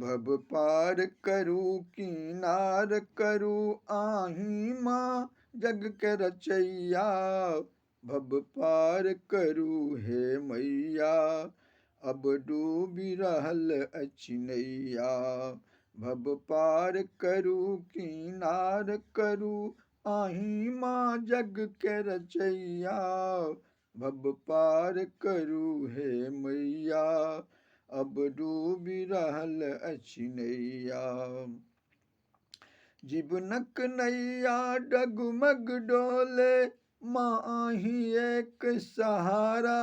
भव पार करू किनार करू आही माँ जग के रचैया। भव पार करू हे मैया अब डूबी रहल अछि नैया। भव पार करू किनार करू आही माँ जग के रचैया। भव पार करू हे मैया अब डूबी रहल अछि नैया। जीवनक नैया डगमग डोले माँ आही एक सहारा।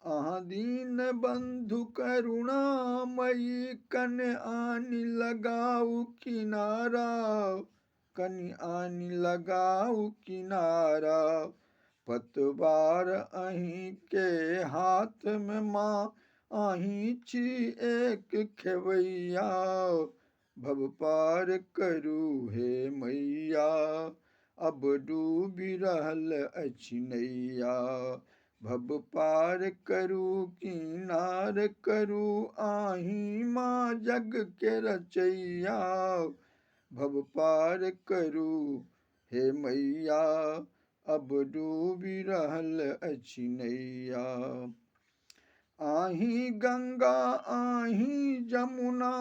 अहाँ दीन बंधु करुणामयी कन आनि लगाऊ किनारा। कनि आनि लगाऊ किनारा। पतवार अहीं के हाथ में माँ आही छी एक खेवैया। भव पार करू हे मैया अब डूबी रहल अछि नैया। भव पार करू किनार करू आही माँ जग के रचैया। भव पार करू हे मैया अब डूबी रहल अछि नैया। आही गंगा आही जमुना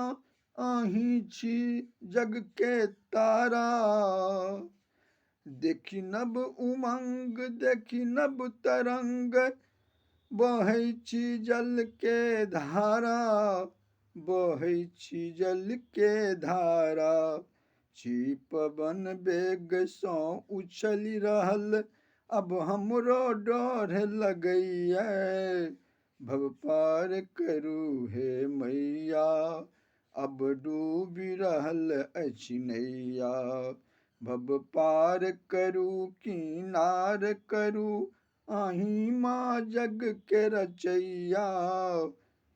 आही छी जग के तारा। देखी नभ उमंग देखी नभ तरंग बहै छी जल के धारा। बहै छी जल के धारा। छी पवन वेग सँ उछलि रहल अब हमरो डर लगैया। भव पार करू हे मैया अब डूबी रहल अछि नैया। भव पार करू किनार करू आही माँ जग के रचैया।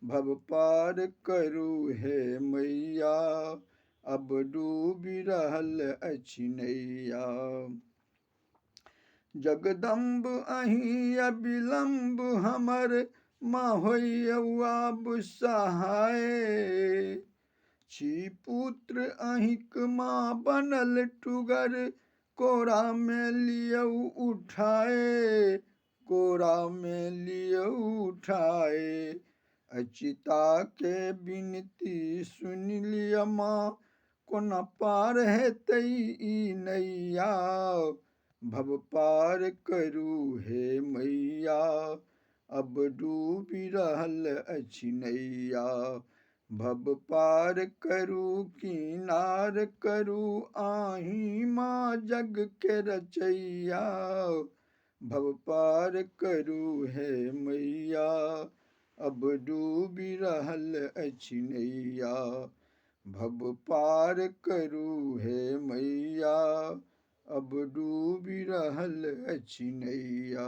भव पार करू हे मैया अब डूबी रहल अछि नैया। जगदम्ब अहीं अविलंब हमर माँ होइयौ आब सहाय। छी पुत्र अहिंक माँ बनल टुगर कोरा में लियौ उठाए। कोरा में लियौ उठाए। अचिता के बिनती सुनि लिय माँ कोना पार हेतै ई नैया। भव पार करू हे मैया अब डूबी रहल अछि नैया। भव पार करू किनार करू आही माँ जग के रचैया। भव पार करू हे मैया अब डूबी रहल अछि नैया। भव पार करू हे मैया अब डूबी रहल अछि नैया।